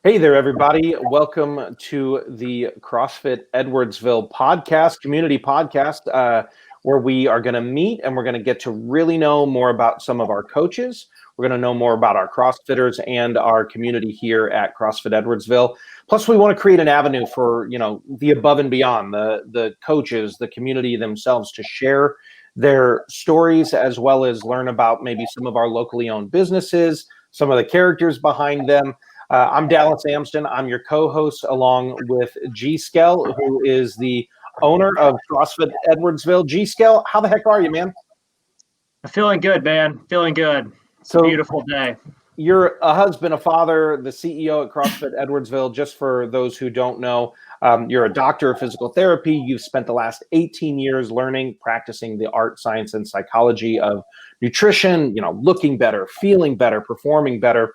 Hey there, everybody. Welcome to the CrossFit Edwardsville podcast, community podcast, where we are going to meet and we're going to get to really know more about some of our coaches. We're going to know more about our CrossFitters and our community here at CrossFit Edwardsville. Plus, we want to create an avenue for, the above and beyond, the coaches, the community themselves to share their stories, as well as learn about maybe some of our locally owned businesses, some of the characters behind them. I'm Dallas Amsden. I'm your co-host along with G. Skell, who is the owner of CrossFit Edwardsville. G. Skell, how the heck are you, man? I'm feeling good, man. Feeling good. It's a beautiful day. You're a husband, a father, the CEO at CrossFit Edwardsville. Just for those who don't know, you're a doctor of physical therapy. You've spent the last 18 years learning, practicing the art, science, and psychology of nutrition, looking better, feeling better, performing better.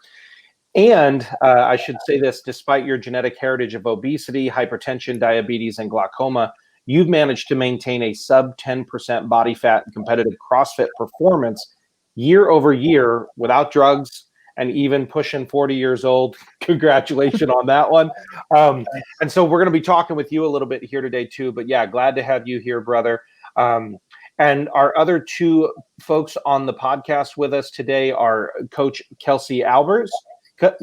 And I should say this, despite your genetic heritage of obesity, hypertension, diabetes, and glaucoma, you've managed to maintain a sub 10% body fat and competitive CrossFit performance year over year without drugs and even pushing 40 years old. Congratulations on that one. And so we're going to be talking with you a little bit here today too. But yeah, glad to have you here, brother. And our other two folks on the podcast with us today are Coach Kelsey Albers.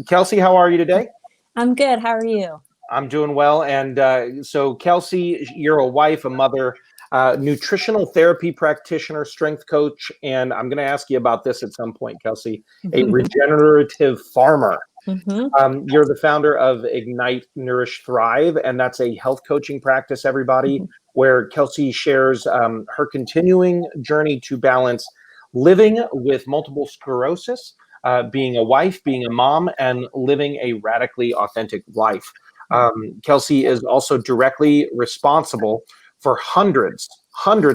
Kelsey, how are you today? I'm good. How are you? I'm doing well. And so, Kelsey, you're a wife, a mother, nutritional therapy practitioner, strength coach, and I'm going to ask you about this at some point, Kelsey, a regenerative farmer. You're the founder of Ignite, Nourish, Thrive, and that's a health coaching practice, everybody, where Kelsey shares her continuing journey to balance living with multiple sclerosis, being a wife, being a mom, and living a radically authentic life. Kelsey is also directly responsible for hundreds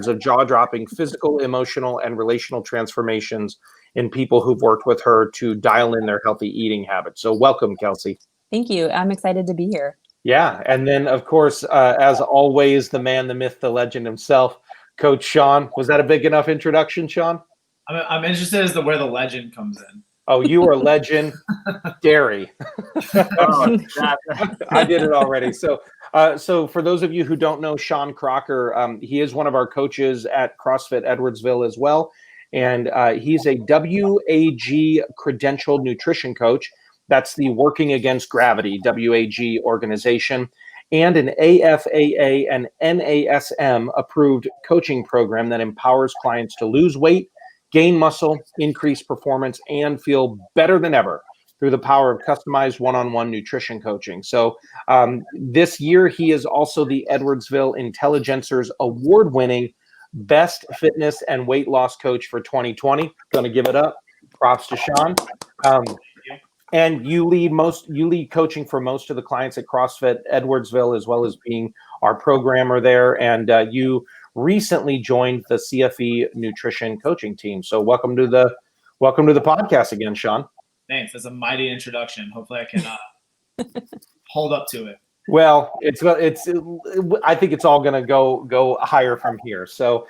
of jaw-dropping physical, emotional, and relational transformations in people who've worked with her to dial in their healthy eating habits. So welcome, Kelsey. Thank you. I'm excited to be here. Yeah. And then, of course, as always, the man, the myth, the legend himself, Coach Shawn. Was that a big enough introduction, Shawn? I'm interested as to where the legend comes in. Oh, you are legend, dairy. I did it already. So for those of you who don't know Shawn Crocker, he is one of our coaches at CrossFit Edwardsville as well. And he's a WAG credentialed nutrition coach. That's the Working Against Gravity, WAG organization, and an AFAA and NASM approved coaching program that empowers clients to lose weight, gain muscle, increase performance, and feel better than ever through the power of customized one-on-one nutrition coaching. So this year, he is also the Edwardsville Intelligencers award-winning Best Fitness and Weight Loss Coach for 2020. Going to give it up. Props to Shawn. And you lead coaching for most of the clients at CrossFit Edwardsville, as well as being our programmer there. And you recently joined the CFE nutrition coaching team. So welcome to the podcast again, Shawn. Thanks. That's a mighty introduction. Hopefully I can hold up to it. Well, I think it's all going to go higher from here. So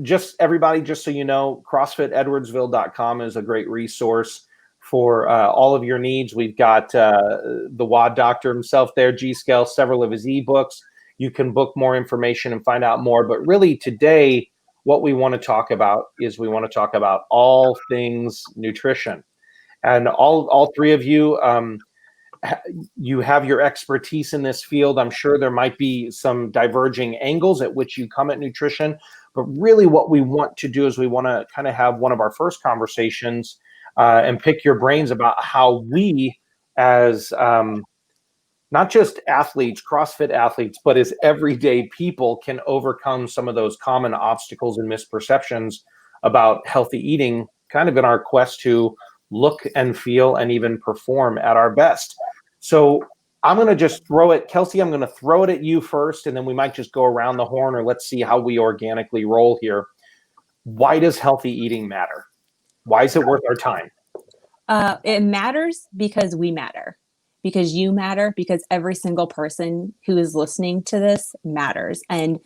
just so you know, CrossFitEdwardsville.com is a great resource for all of your needs. We've got the WOD doctor himself there, G. Skell, several of his ebooks. You can book more information and find out more. But really today, what we want to talk about is all things nutrition. And all three of you, you have your expertise in this field. I'm sure there might be some diverging angles at which you come at nutrition. But really what we want to do is we want to kind of have one of our first conversations and pick your brains about how we as not just athletes, CrossFit athletes, but as everyday people can overcome some of those common obstacles and misperceptions about healthy eating, kind of in our quest to look and feel and even perform at our best. So I'm going to just throw it, Kelsey, I'm going to throw it at you first, and then we might just go around the horn, or let's see how we organically roll here. Why does healthy eating matter? Why is it worth our time? It matters because we matter, because you matter, because every single person who is listening to this matters. And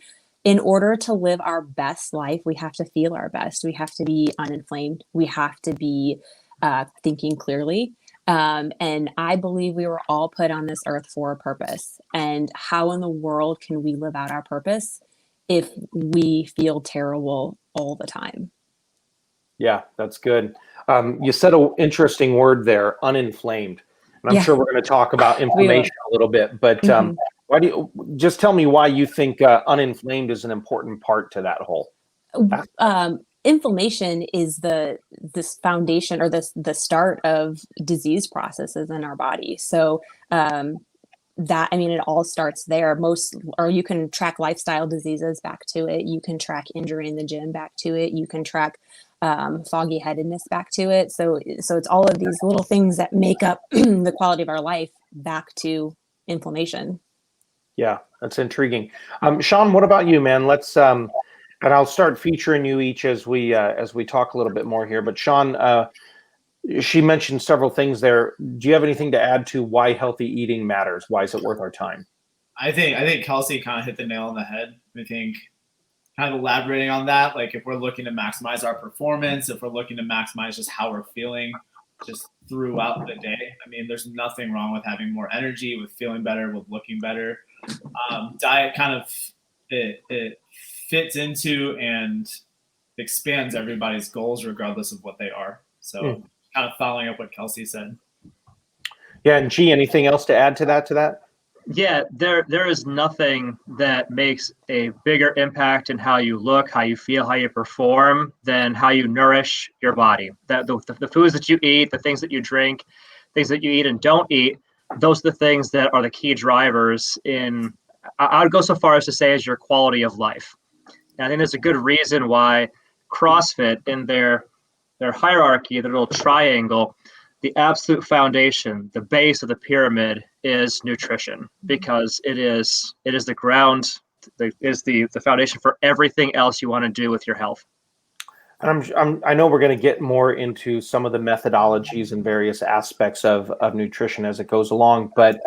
in order to live our best life, we have to feel our best. We have to be uninflamed. We have to be thinking clearly. And I believe we were all put on this earth for a purpose. And how in the world can we live out our purpose if we feel terrible all the time? Yeah, that's good. You said an interesting word there, uninflamed. And I'm sure we're going to talk about inflammation a little bit, but why do you just tell me why you think uninflamed is an important part to that whole? Inflammation is this foundation, or the start of disease processes in our body. So it all starts there. Or you can track lifestyle diseases back to it. You can track injury in the gym back to it. You can track foggy headedness back to it. So it's all of these little things that make up the quality of our life back to inflammation. Yeah, that's intriguing. Shawn, what about you, man? Let's and I'll start featuring you each as we talk a little bit more here. But Shawn, she mentioned several things there. Do you have anything to add to why healthy eating matters? Why is it worth our time? I think Kelsey kind of hit the nail on the head. I think kind of elaborating on that, like if we're looking to maximize our performance, if we're looking to maximize just how we're feeling just throughout the day, I mean, there's nothing wrong with having more energy, with feeling better, with looking better. Diet kind of it fits into and expands everybody's goals regardless of what they are. So kind of following up what Kelsey said. Yeah, and G, anything else to add to that? Yeah, there is nothing that makes a bigger impact in how you look, how you feel, how you perform than how you nourish your body. That the foods that you eat, the things that you drink, things that you eat and don't eat, those are the things that are the key drivers in, I would go so far as to say, is your quality of life. And I think there's a good reason why CrossFit in their hierarchy, their little triangle, the absolute foundation, the base of the pyramid is nutrition, because it is the ground, is the foundation for everything else you want to do with your health. And I know we're going to get more into some of the methodologies and various aspects of nutrition as it goes along. But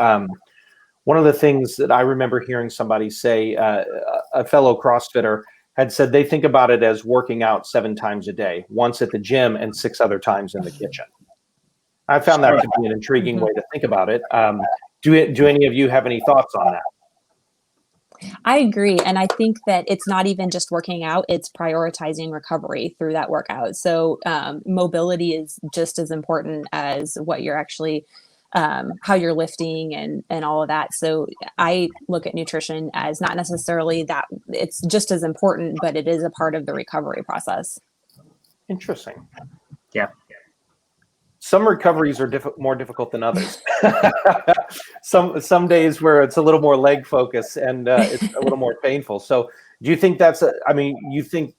one of the things that I remember hearing somebody say, a fellow CrossFitter had said they think about it as working out 7 times a day, once at the gym and 6 other times in the kitchen. I found that to be an intriguing way to think about it. Do any of you have any thoughts on that? I agree. And I think that it's not even just working out, it's prioritizing recovery through that workout. So mobility is just as important as what you're actually, how you're lifting and all of that. So I look at nutrition as not necessarily that it's just as important, but it is a part of the recovery process. Interesting. Yeah. Some recoveries are more difficult than others. Some days where it's a little more leg focus and it's a little more painful. So do you think you think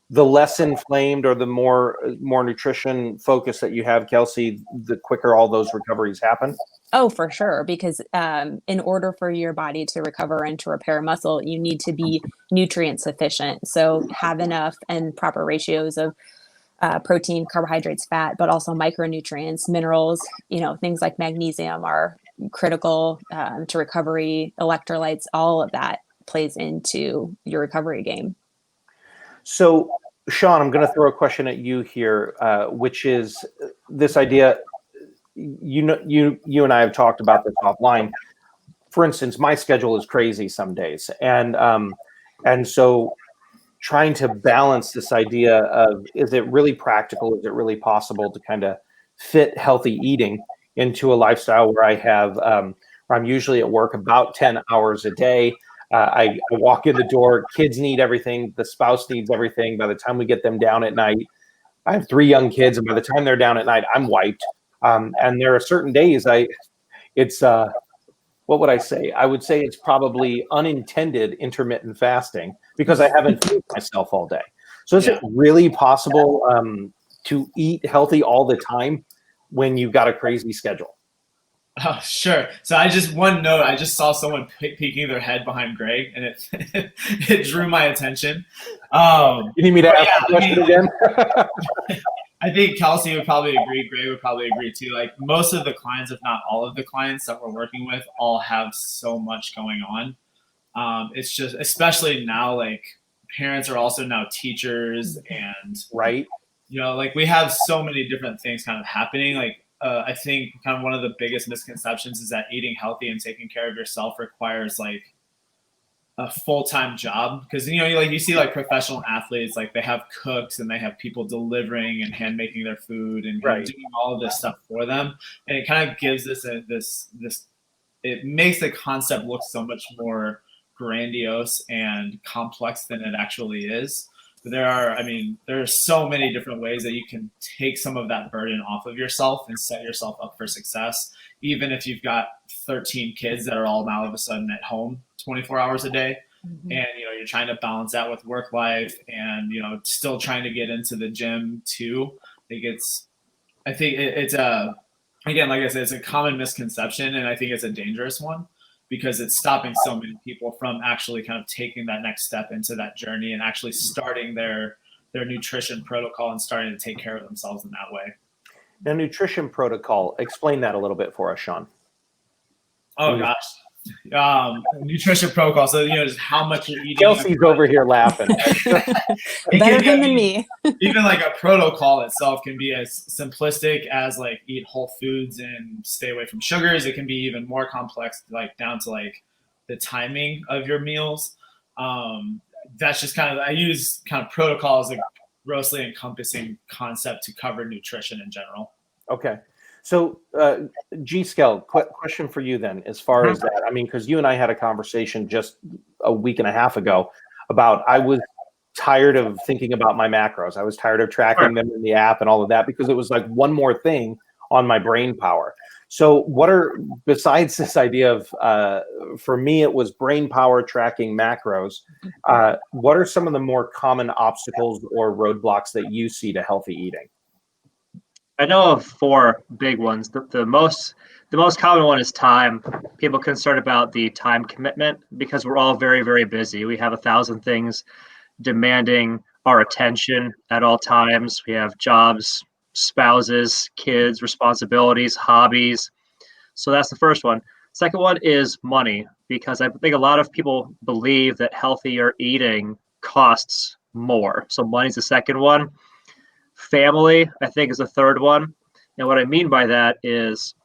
the less inflamed or the more nutrition focus that you have, Kelsey, the quicker all those recoveries happen? Oh, for sure. Because in order for your body to recover and to repair muscle, you need to be nutrient sufficient. So have enough and proper ratios of protein, carbohydrates, fat, but also micronutrients, minerals, things like magnesium are critical to recovery, electrolytes, all of that plays into your recovery game. So, Shawn, I'm going to throw a question at you here, which is this idea, you and I have talked about this offline. For instance, my schedule is crazy some days. And so trying to balance this idea of, is it really practical? Is it really possible to kind of fit healthy eating into a lifestyle where where I'm usually at work about 10 hours a day. I walk in the door, kids need everything. The spouse needs everything. By the time we get them down at night, I have 3 young kids, and by the time they're down at night, I'm wiped. And there are certain days what would I say? I would say it's probably unintended intermittent fasting because I haven't fed myself all day. So is it really possible to eat healthy all the time when you've got a crazy schedule? Oh, sure. So I just saw someone peeking their head behind Greg, and it drew my attention. You need me to ask the question again? I think Kelsey would probably agree. Greg would probably agree too. Like most of the clients, if not all of the clients that we're working with, all have so much going on. It's just, especially now, like parents are also now teachers, and right. Like we have so many different things kind of happening. Like I think kind of one of the biggest misconceptions is that eating healthy and taking care of yourself requires like a full-time job, because like you see like professional athletes, like they have cooks and they have people delivering and hand making their food and Right. doing all of this stuff for them, and it kind of gives this it makes the concept look so much more grandiose and complex than it actually is. But there are so many different ways that you can take some of that burden off of yourself and set yourself up for success, even if you've got 13 kids that are all now of a sudden at home 24 hours a day. Mhm. And you're trying to balance that with work life and still trying to get into the gym too. I think it's again, like I said, it's a common misconception, and I think it's a dangerous one, because it's stopping so many people from actually kind of taking that next step into that journey and actually starting their nutrition protocol and starting to take care of themselves in that way. Now, nutrition protocol, explain that a little bit for us, Shawn. Oh gosh. Nutrition protocol. So, just how much you're eating. Kelsey's over here laughing. Better than me. Even like a protocol itself can be as simplistic as like eat whole foods and stay away from sugars. It can be even more complex, like down to like the timing of your meals. That's just I use kind of protocol as a grossly encompassing concept to cover nutrition in general. Okay. So, G-Scale, question for you then, as far as that. I mean, because you and I had a conversation just a week and a half ago about I was tired of thinking about my macros. I was tired of tracking them in the app and all of that, because it was like one more thing on my brain power. So besides this idea of, for me, it was brain power tracking macros, what are some of the more common obstacles or roadblocks that you see to healthy eating? I know of 4 big ones. The most common one is time. People concerned about the time commitment, because we're all very, very busy. We have 1,000 things demanding our attention at all times. We have jobs, spouses, kids, responsibilities, hobbies. So that's the first one. Second one is money, because I think a lot of people believe that healthier eating costs more. So money's the second one. Family, I think, is the third one. And what I mean by that is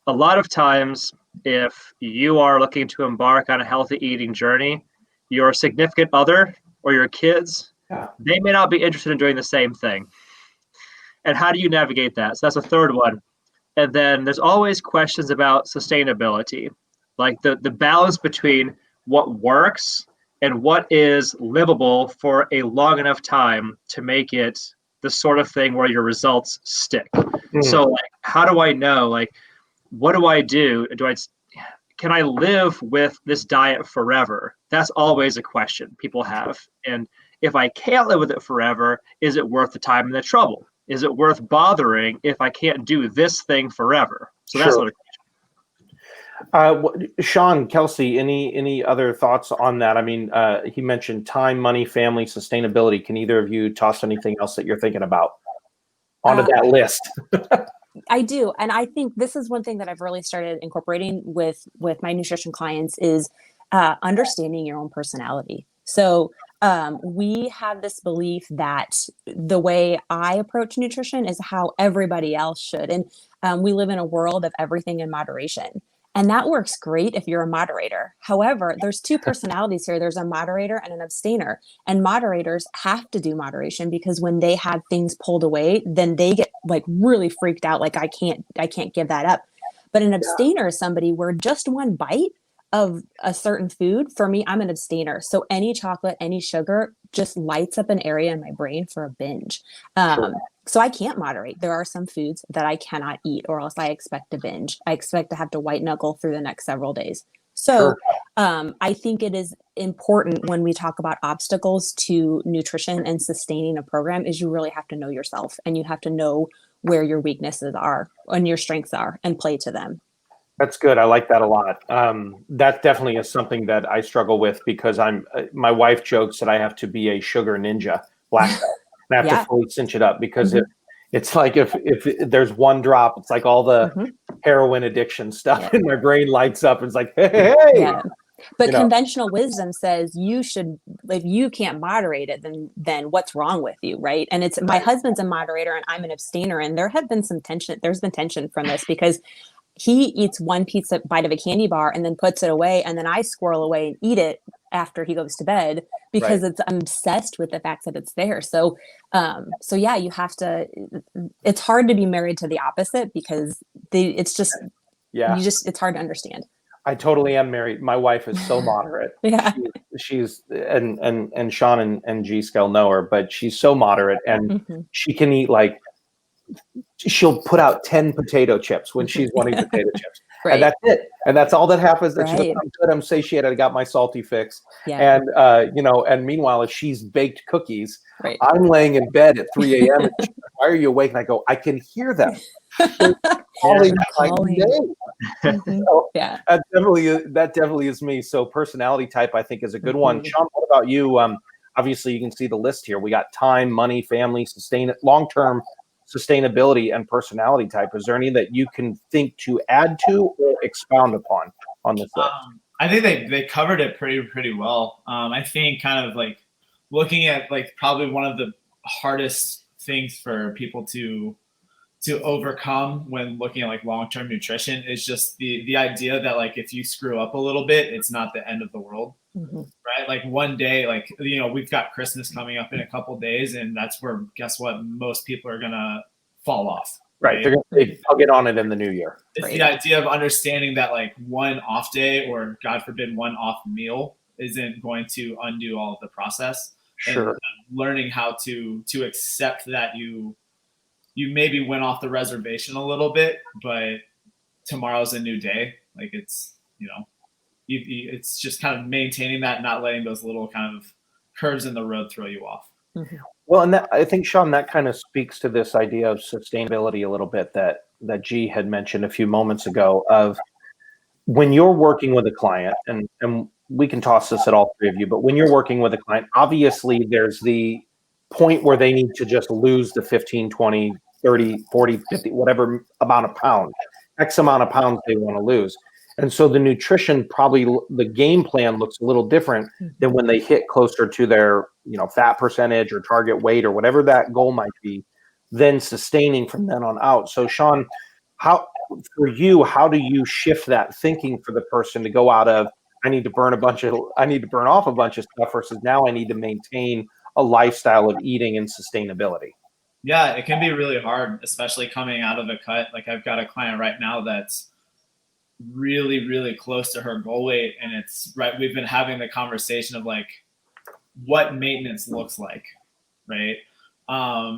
a lot of times, if you are looking to embark on a healthy eating journey, your significant other or your kids, they may not be interested in doing the same thing. And how do you navigate that? So that's the third one. And then there's always questions about sustainability, like the balance between what works and what is livable for a long enough time to make it the sort of thing where your results stick. So like, how do I know, like, what do I do? Can I live with this diet forever? That's always a question people have. And if I can't live with it forever, is it worth the time and the trouble? Is it worth bothering if I can't do this thing forever? So that's what. Shawn, Kelsey, any other thoughts on that? I mean, he mentioned time, money, family, sustainability. Can either of you toss anything else that you're thinking about onto that list? I do. And I think this is one thing that I've really started incorporating with my nutrition clients is understanding your own personality. So we have this belief that the way I approach nutrition is how everybody else should. And we live in a world of everything in moderation. And that works great if you're a moderator. However, there's 2 personalities here. There's a moderator and an abstainer. And moderators have to do moderation, because when they have things pulled away, then they get like really freaked out. Like I can't give that up. But an abstainer is somebody where just one bite of a certain food, for me, I'm an abstainer. So any chocolate, any sugar just lights up an area in my brain for a binge. So I can't moderate. There are some foods that I cannot eat, or else I expect to binge. I expect to have to white knuckle through the next several days. So I think it is important when we talk about obstacles to nutrition and sustaining a program is you really have to know yourself, and you have to know where your weaknesses are and your strengths are and play to them. That's good. I like that a lot. That definitely is something that I struggle with, because my wife jokes that I have to be a sugar ninja, black belt. I have to fully cinch it up, because it's like if there's one drop, it's like all the heroin addiction stuff in my brain lights up. It's like, hey. But You know. conventional wisdom says you should, if you can't moderate it, then what's wrong with you, right? And it's my husband's a moderator and I'm an abstainer, and there have been some tension. There's been tension from this because he eats one bite of a candy bar and then puts it away, and then I squirrel away and eat it after he goes to bed because I'm obsessed with the fact that it's there. So yeah, you have to. It's hard to be married to the opposite because it's just it's hard to understand. I totally am married. My wife is so moderate. Yeah. She's and Shawn and G Scale know her, but she's so moderate, and she can eat like, she'll put out 10 potato chips when she's wanting potato chips. And that's it. And that's all that happens. That she's like, I'm good, I'm satiated, I got my salty fix. Yeah. And and meanwhile, if she's baked cookies, right. I'm laying in bed at 3 a.m. and she's like, why are you awake? And I go, I can hear them. Calling my name. So yeah. That definitely is me. So personality type, I think, is a good one. Shawn, what about you? Obviously you can see the list here. We got time, money, family, long-term sustainability, and personality type. Is there any that you can think to add to or expound upon on this list? I think they covered it pretty well. I think kind of like looking at like probably one of the hardest things for people to overcome when looking at like long-term nutrition is just the idea that like if you screw up a little bit, it's not the end of the world. Right? Like one day, like, you know, we've got Christmas coming up in a couple days, and that's where, guess what, most people are gonna fall off. Right. They're gonna say, I'll get on it in the new year. It's the idea of understanding that like one off day, or God forbid, one off meal isn't going to undo all of the process. Sure. And learning how to accept that you maybe went off the reservation a little bit, but tomorrow's a new day. Like it's, you know, it's just kind of maintaining that, not letting those little kind of curves in the road throw you off. Well, and I think, Shawn, that kind of speaks to this idea of sustainability a little bit that G had mentioned a few moments ago, of when you're working with a client, and we can toss this at all three of you, but when you're working with a client, obviously there's the point where they need to just lose the 15, 20, 30, 40, 50, whatever amount of pounds, X amount of pounds they want to lose. And so the nutrition, probably the game plan looks a little different than when they hit closer to their, you know, fat percentage or target weight or whatever that goal might be, then sustaining from then on out. So Shawn, how do you shift that thinking for the person to go out of, I need to burn off a bunch of stuff, versus now I need to maintain a lifestyle of eating and sustainability? Yeah, it can be really hard, especially coming out of a cut. Like I've got a client right now that's really close to her goal weight, and it's right. We've been having the conversation of like what maintenance looks like, right?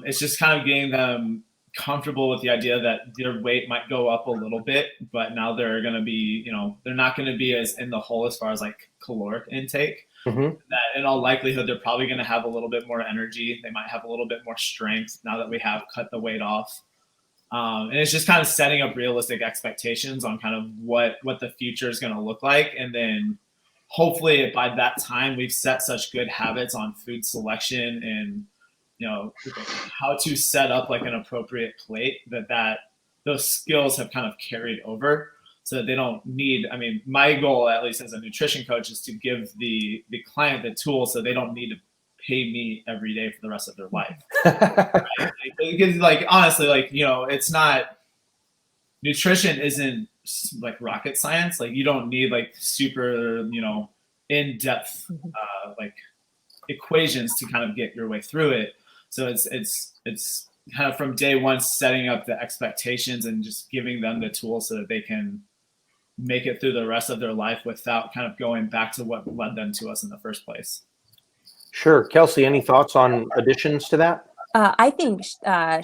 It's just kind of getting them comfortable with the idea that their weight might go up a little bit, but now they're going to be, you know, they're not going to be as in the hole as far as like caloric intake. That in all likelihood, they're probably going to have a little bit more energy. They might have a little bit more strength now that we have cut the weight off. And it's just kind of setting up realistic expectations on kind of what the future is going to look like. And then hopefully by that time, we've set such good habits on food selection and, you know, how to set up like an appropriate plate that those skills have kind of carried over, so that they don't need, I mean, my goal, at least as a nutrition coach, is to give the client the tools so they don't need to pay me every day for the rest of their life. Right? Because like, honestly, like, you know, it's not, nutrition isn't like rocket science. Like you don't need like super, you know, in-depth like equations to kind of get your way through it. So it's kind of from day one, setting up the expectations and just giving them the tools so that they can make it through the rest of their life without kind of going back to what led them to us in the first place. Sure. Kelsey, any thoughts on additions to that? I think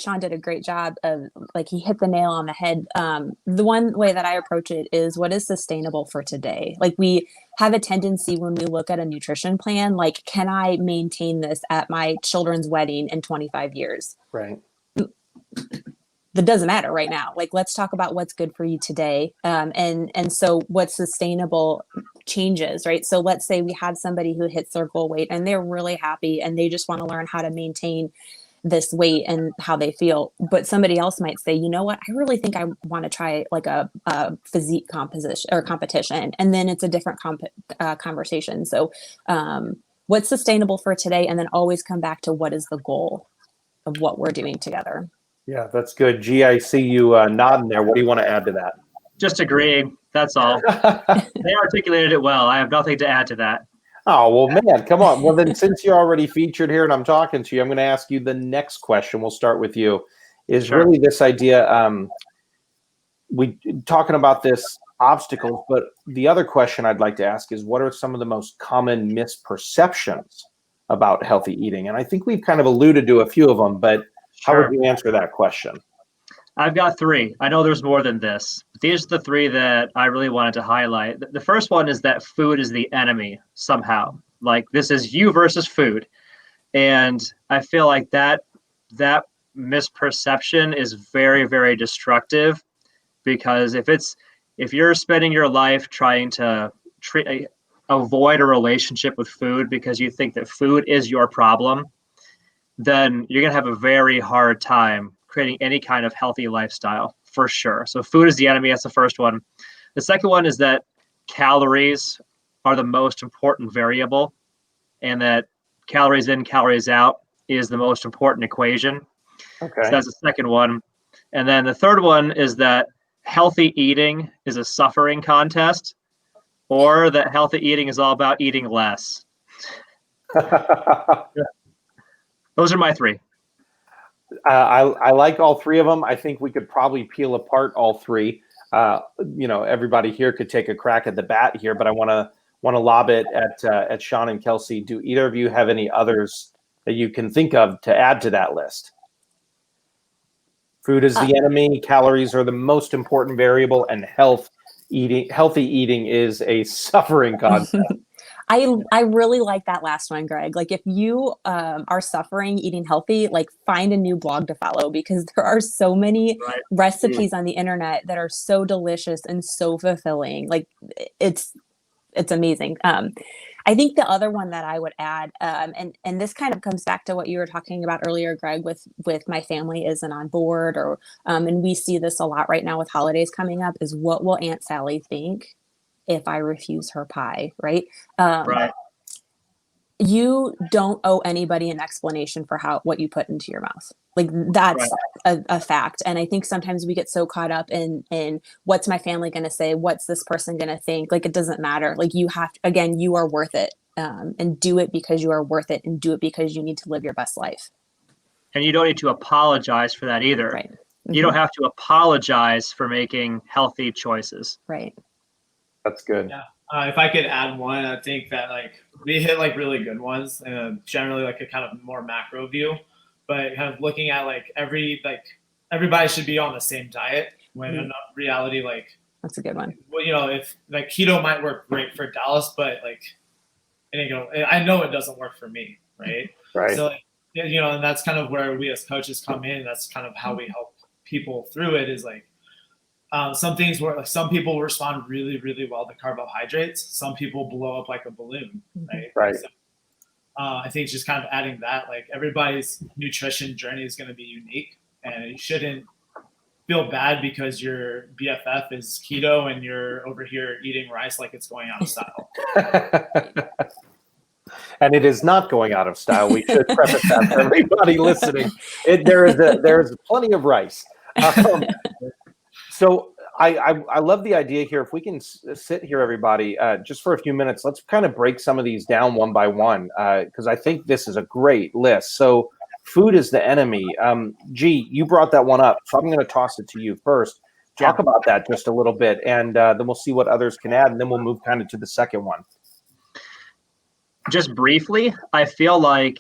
Shawn did a great job of, like, he hit the nail on the head. The one way that I approach it is, what is sustainable for today? Like, we have a tendency when we look at a nutrition plan, like, can I maintain this at my children's wedding in 25 years? Right. That doesn't matter right now. Like, let's talk about what's good for you today. And so what's sustainable changes, right? So let's say we have somebody who hits their goal weight and they're really happy and they just want to learn how to maintain this weight and how they feel. But somebody else might say, you know what, I really think I want to try like a physique composition or competition. And then it's a different conversation. So what's sustainable for today? And then always come back to what is the goal of what we're doing together. Yeah, that's good. G, I see you nodding there. What do you want to add to that? Just agreeing. That's all. They articulated it well. I have nothing to add to that. Oh, well, man, come on. Well, then since you're already featured here and I'm talking to you, I'm going to ask you the next question. We'll start with you. Is Sure. really this idea, we talking about this obstacles, but the other question I'd like to ask is what are some of the most common misperceptions about healthy eating? And I think we've kind of alluded to a few of them, but how Sure. would you answer that question? I've got three. I know there's more than this. But these are the three that I really wanted to highlight. The first one is that food is the enemy somehow. Like this is you versus food. And I feel like that misperception is very, very destructive, because if you're spending your life trying to avoid a relationship with food because you think that food is your problem, then you're going to have a very hard time creating any kind of healthy lifestyle, for sure. So food is the enemy. That's the first one. The second one is that calories are the most important variable, and that calories in, calories out is the most important equation. Okay. So that's the second one. And then the third one is that healthy eating is a suffering contest, or that healthy eating is all about eating less. Those are my three. I like all three of them. I think we could probably peel apart all three. Everybody here could take a crack at the bat here, but I want to lob it at Shawn and Kelsey. Do either of you have any others that you can think of to add to that list? Food is the enemy. Calories are the most important variable, and healthy eating is a suffering concept. I really like that last one, Greg. Like if you are suffering eating healthy, like find a new blog to follow, because there are so many recipes on the internet that are so delicious and so fulfilling. Like it's amazing. I think the other one that I would add, and this kind of comes back to what you were talking about earlier, Greg, with my family isn't on board, or and we see this a lot right now with holidays coming up, is what will Aunt Sally think if I refuse her pie, right? Right. You don't owe anybody an explanation for what you put into your mouth. Like that's a fact. And I think sometimes we get so caught up in what's my family going to say? What's this person going to think? Like, it doesn't matter. Like you have to, again, you are worth it, and do it because you are worth it, and do it because you need to live your best life. And you don't need to apologize for that either. Right. Mm-hmm. You don't have to apologize for making healthy choices. Right. That's good. Yeah. If I could add one, I think that we hit really good ones, generally a kind of more macro view, but kind of looking at everybody should be on the same diet, when in reality, that's a good one. Well, if keto might work great for Dallas, but I know it doesn't work for me, right? Right. So and that's kind of where we as coaches come in. That's kind of how we help people through it. Is some things where some people respond really, really well to carbohydrates. Some people blow up like a balloon, right? Right. So, I think just kind of adding that, everybody's nutrition journey is going to be unique, and you shouldn't feel bad because your BFF is keto and you're over here eating rice like it's going out of style. And it is not going out of style. We should preface that for everybody listening. There is plenty of rice. So I love the idea here. If we can sit here, everybody, just for a few minutes, let's kind of break some of these down one by one, because I think this is a great list. So food is the enemy. G, you brought that one up, so I'm going to toss it to you first. Talk about that just a little bit, and then we'll see what others can add, and then we'll move kind of to the second one. Just briefly, I feel like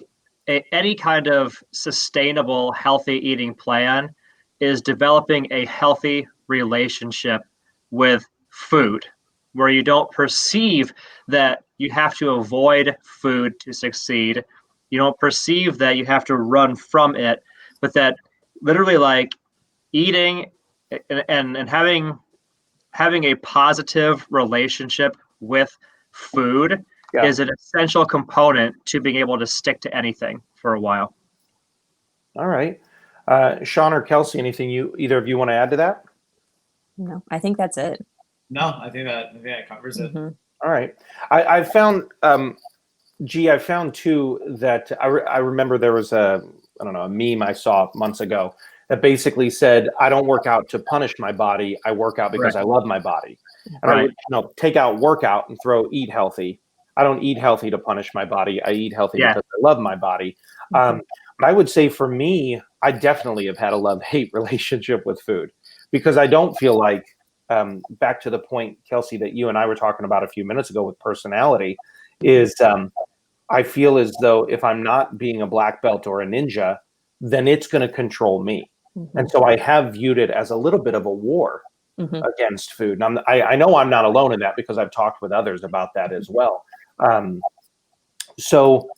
any kind of sustainable, healthy eating plan is developing a healthy relationship with food, where you don't perceive that you have to avoid food to succeed. You don't perceive that you have to run from it, but that literally eating and having a positive relationship with food is an essential component to being able to stick to anything for a while. All right. Shawn or Kelsey, anything either of you want to add to that? No, I think that's it. No, I think that covers it. Mm-hmm. All right. I found, I found too that I remember there was a meme I saw months ago that basically said, I don't work out to punish my body. I work out because I love my body. And I would take out workout and throw eat healthy. I don't eat healthy to punish my body. I eat healthy because I love my body. But I would say for me, I definitely have had a love-hate relationship with food because I don't feel like, back to the point, Kelsey, that you and I were talking about a few minutes ago with personality, is I feel as though if I'm not being a black belt or a ninja, then it's going to control me. And so I have viewed it as a little bit of a war against food. And I know I'm not alone in that because I've talked with others about that as well. So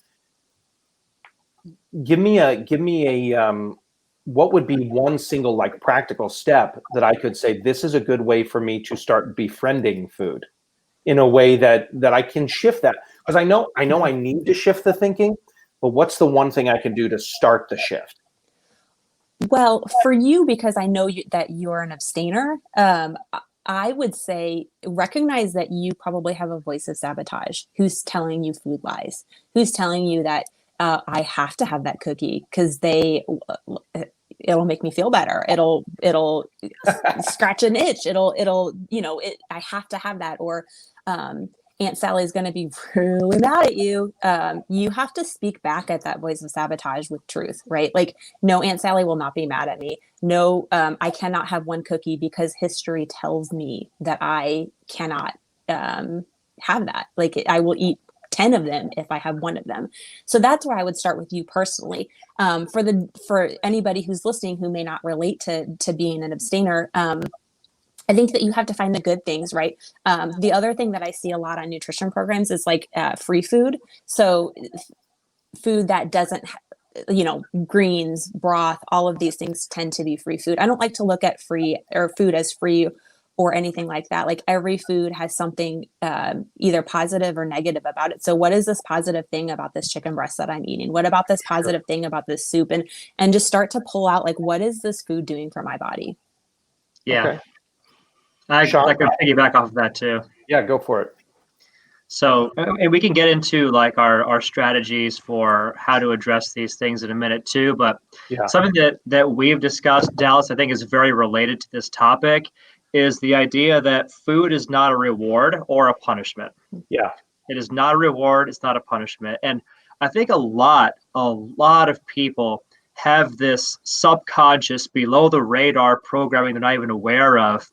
give me a what would be one single like practical step that I could say, this is a good way for me to start befriending food in a way that I can shift that? Because I know I need to shift the thinking, but what's the one thing I can do to start the shift? Well, for you, because I know that you're an abstainer, I would say recognize that you probably have a voice of sabotage who's telling you food lies, who's telling you that I have to have that cookie because it'll make me feel better. It'll scratch an itch. I have to have that. Or Aunt Sally's going to be really mad at you. You have to speak back at that voice of sabotage with truth, right? Like, no, Aunt Sally will not be mad at me. No, I cannot have one cookie because history tells me that I cannot have that. Like, I will eat 10 of them if I have one of them. So that's where I would start with you personally. For anybody who's listening who may not relate to being an abstainer, I think that you have to find the good things, right? The other thing that I see a lot on nutrition programs is like free food. So food that doesn't, greens, broth, all of these things tend to be free food. I don't like to look at free or food as free or anything like that. Like, every food has something either positive or negative about it. So what is this positive thing about this chicken breast that I'm eating? What about this positive thing about this soup? And just start to pull out, like, what is this food doing for my body? Yeah. Okay. I Shawn? could piggyback off of that too. Yeah, go for it. So, and we can get into like our strategies for how to address these things in a minute too. But something that we've discussed, Dallas, I think is very related to this topic, is the idea that food is not a reward or a punishment. Yeah. It is not a reward. It's not a punishment. And I think a lot of people have this subconscious, below the radar programming they're not even aware of.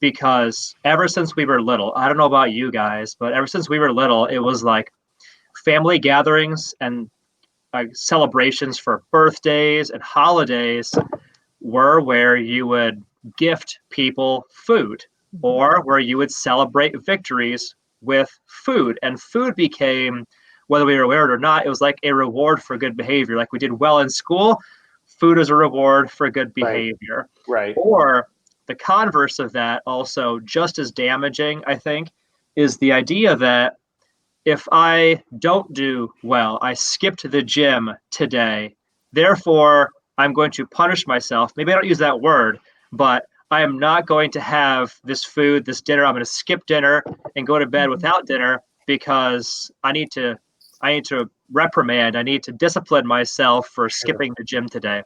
Because ever since we were little, I don't know about you guys, but ever since we were little, it was like family gatherings and like celebrations for birthdays and holidays were where you would gift people food, or where you would celebrate victories with food. And food became, whether we were aware of it or not, it was like a reward for good behavior. Like, we did well in school, food is a reward for good behavior. Right. Or the converse of that, also just as damaging, I think, is the idea that if I don't do well, I skipped the gym today, therefore I'm going to punish myself. Maybe I don't use that word, but I am not going to have this food, this dinner. I'm going to skip dinner and go to bed without dinner because I need to reprimand. I need to discipline myself for skipping the gym today.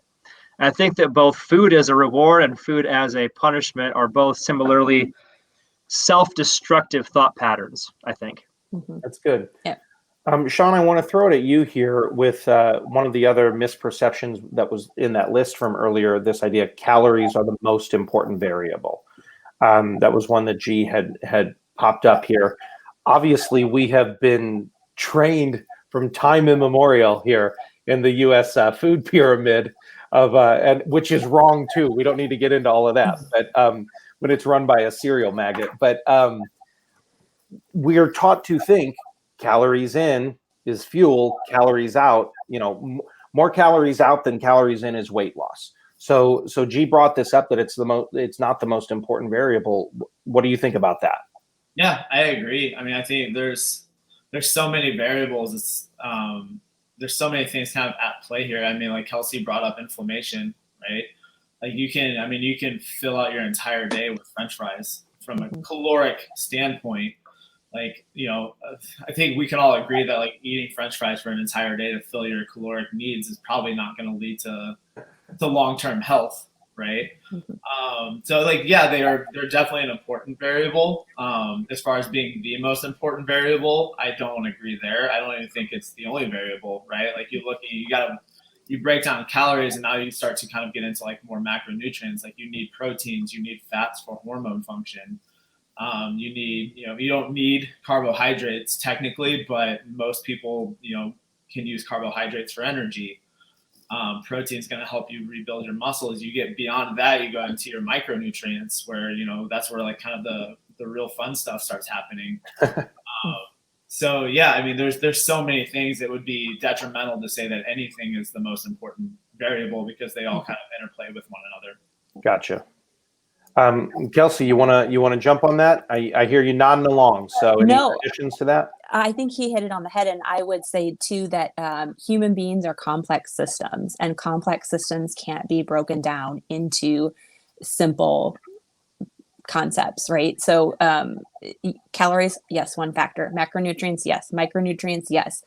I think that both food as a reward and food as a punishment are both similarly self-destructive thought patterns, I think. That's good. Yeah. Shawn, I want to throw it at you here with one of the other misperceptions that was in that list from earlier, this idea calories are the most important variable. That was one that G had popped up here. Obviously, we have been trained from time immemorial here in the U.S. Food pyramid and which is wrong too. We don't need to get into all of that, but when it's run by a cereal maggot. But we are taught to think calories in is fuel, calories out. More calories out than calories in is weight loss. So G brought this up that it's not the most important variable. What do you think about that? Yeah, I agree. I mean, I think there's so many variables. It's there's so many things kind of at play here. I mean, like Kelsey brought up inflammation, right? Like you can fill out your entire day with French fries from a caloric standpoint. Like, I think we can all agree that like eating French fries for an entire day to fill your caloric needs is probably not going to lead to long-term health, right? So like, yeah, they're definitely an important variable. As far as being the most important variable, I don't agree there. I don't even think it's the only variable, right? Like you break down calories, and now you start to kind of get into like more macronutrients. Like you need proteins, you need fats for hormone function. You don't need carbohydrates technically, but most people, can use carbohydrates for energy. Protein is going to help you rebuild your muscles. You get beyond that, you go into your micronutrients where, that's where like kind of the real fun stuff starts happening. So yeah, I mean, there's so many things that would be detrimental to say that anything is the most important variable because they all kind of interplay with one another. Gotcha. Kelsey, you wanna jump on that? I hear you nodding along. So any additions to that? I think he hit it on the head, and I would say too that human beings are complex systems, and complex systems can't be broken down into simple concepts, right? So calories, yes, one factor. Macronutrients, yes. Micronutrients, yes.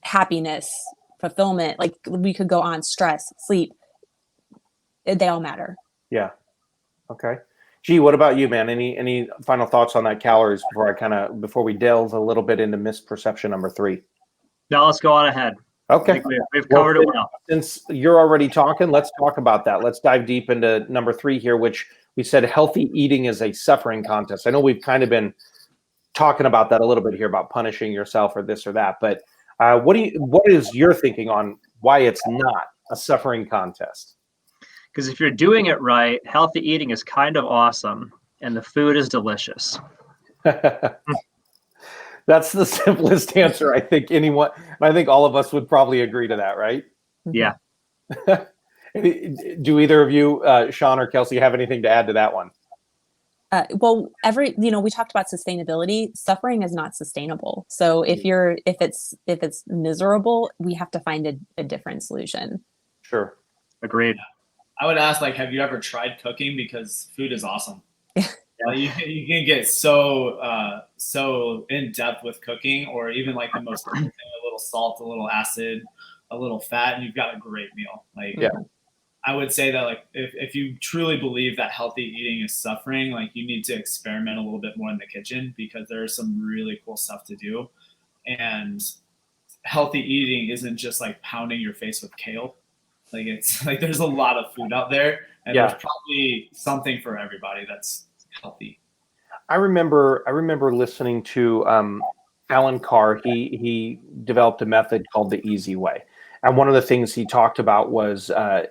Happiness, fulfillment, like we could go on. Stress, sleep, they all matter. Yeah. Okay. Gee, what about you, man? Any final thoughts on that calories before we delve a little bit into misperception number 3? No, let's go on ahead. Okay. We've covered it well. Since you're already talking, let's talk about that. Let's dive deep into number 3 here, which we said healthy eating is a suffering contest. I know we've kind of been talking about that a little bit here about punishing yourself or this or that, but what is your thinking on why it's not a suffering contest? Because if you're doing it right, healthy eating is kind of awesome, and the food is delicious. That's the simplest answer. I think all of us would probably agree to that, right? Yeah. Do either of you, Shawn or Kelsey, have anything to add to that one? Well, we talked about sustainability. Suffering is not sustainable. So if it's miserable, we have to find a different solution. Sure. Agreed. I would ask, like, have you ever tried cooking? Because food is awesome. You can get so in depth with cooking, or even like the most thing, a little salt, a little acid, a little fat, and you've got a great meal. Like, yeah. I would say that like if you truly believe that healthy eating is suffering, like you need to experiment a little bit more in the kitchen because there is some really cool stuff to do. And healthy eating isn't just like pounding your face with kale. Like it's like there's a lot of food out there, and there's probably something for everybody that's healthy. I remember listening to Alan Carr. He developed a method called the easy way. And one of the things he talked about was